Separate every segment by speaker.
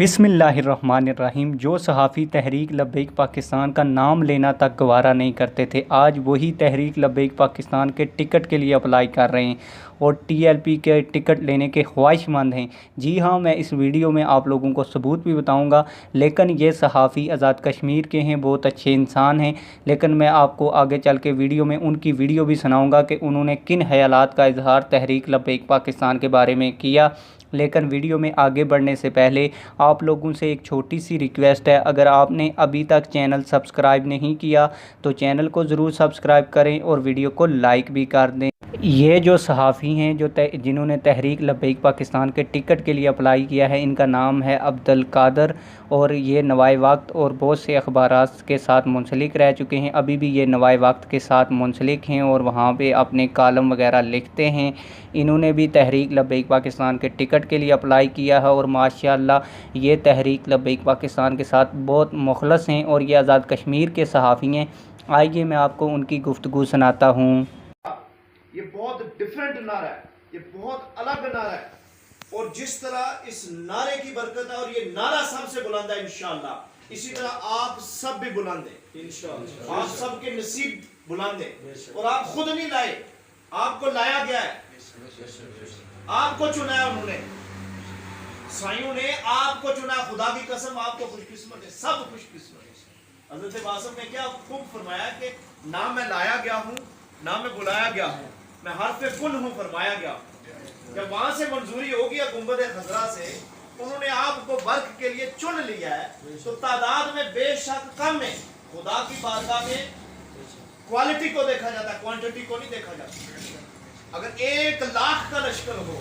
Speaker 1: बिस्मिल्लाहिर्रहमानिर्रहीम। जो सहाफ़ी तहरीक लब्बैक पाकिस्तान का नाम लेना तक गवारा नहीं करते थे, आज वही तहरीक लब्बैक पाकिस्तान के टिकट के लिए अप्लाई कर रहे हैं और टीएलपी के टिकट लेने के ख्वाहिशमंद हैं। जी हाँ, मैं इस वीडियो में आप लोगों को सबूत भी बताऊंगा। लेकिन ये सहाफ़ी आज़ाद कश्मीर के हैं, बहुत अच्छे इंसान हैं। लेकिन मैं आपको आगे चल के वीडियो में उनकी वीडियो भी सुनाऊँगा कि उन्होंने किन ख़यालात का इजहार तहरीक लब्बैक पाकिस्तान के बारे में किया। लेकिन वीडियो में आगे बढ़ने से पहले आप लोगों से एक छोटी सी रिक्वेस्ट है, अगर आपने अभी तक चैनल सब्सक्राइब नहीं किया तो चैनल को ज़रूर सब्सक्राइब करें और वीडियो को लाइक भी कर दें। ये जो सहाफ़ी हैं जिन्होंने तहरीक लब्बैक पाकिस्तान के टिकट के लिए अप्लाई किया है, इनका नाम है अब्दुल कादर और ये नवाए वक्त और बहुत से अखबारात के साथ मुंसलिक रह चुके हैं। अभी भी ये नवाए वक्त के साथ मुंसलिक हैं और वहाँ पे अपने कालम वगैरह लिखते हैं। इन्होंने भी तहरीक लब्बैक पाकिस्तान के टिकट के लिए अप्लाई किया है और माशाअल्लाह ये तहरीक लब्बैक पाकिस्तान के साथ बहुत मुखलस हैं और ये आज़ाद कश्मीर के सहाफ़ी हैं। आइए मैं आपको उनकी गुफ्तगू सुनाता हूँ।
Speaker 2: ये बहुत डिफरेंट नारा है, ये बहुत अलग नारा है और जिस तरह इस नारे की बरकत है और ये नारा सबसे बुलंद है इंशाअल्लाह, इसी तरह आप सब भी बुलंद हैं इंशाअल्लाह। आप सबके नसीब बुलंद हैं और आप खुद नहीं लाए, आपको लाया गया है, आपको चुना है उन्होंने, साइयों ने आपको चुना। खुदा की कसम आपको खुशकिस्मत है, सब खुशकिस्मत है। हज़रत वासिफ ने क्या खूब फरमाया कि ना मैं लाया गया हूँ ना मैं बुलाया गया हूँ, मैं हर्फ़े कुन हूँ फरमाया गया। जब वहां से मंजूरी होगी गुंबद खजरा से, उन्होंने आपको वर्क के लिए चुन लिया है, तो तादाद में बेशक कम है। खुदा की बारगाह में क्वालिटी को देखा जाता है, क्वांटिटी को नहीं देखा जाता। अगर 1 लाख का लश्कर हो,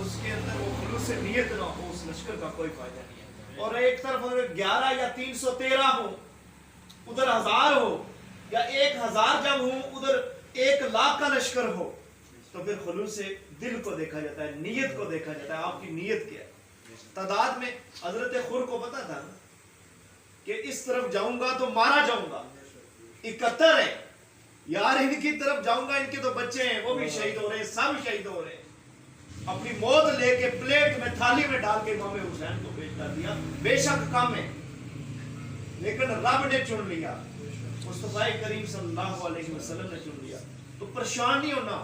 Speaker 2: उसके अंदर वो खुलूस से नियत ना हो, उस लश्कर का कोई फायदा नहीं है। और एक तरफ अगर 11 या 313 हो, उधर 1000 हो, या 1000 जब हो, उधर 1 लाख का लश्कर हो, तो फिर खुलूस से दिल को देखा जाता है, नीयत को देखा जाता है, आपकी नीयत क्या है। तादाद में हजरत खुर को पता था कि इस तरफ जाऊंगा तो मारा जाऊंगा, 71 है यार, इनकी तरफ जाऊंगा, इनके तो बच्चे हैं वो भी शहीद हो रहे हैं, सब शहीद हो रहे हैं। अपनी मौत लेके प्लेट में थाली में डाल के इमाम हुसैन को भेज कर दिया। बेशक कम है लेकिन रब ने चुन लिया, मुस्तफा करीम सल्लल्लाहु अलैहि वसल्लम ने चुन लिया। तो परेशान नहीं होना,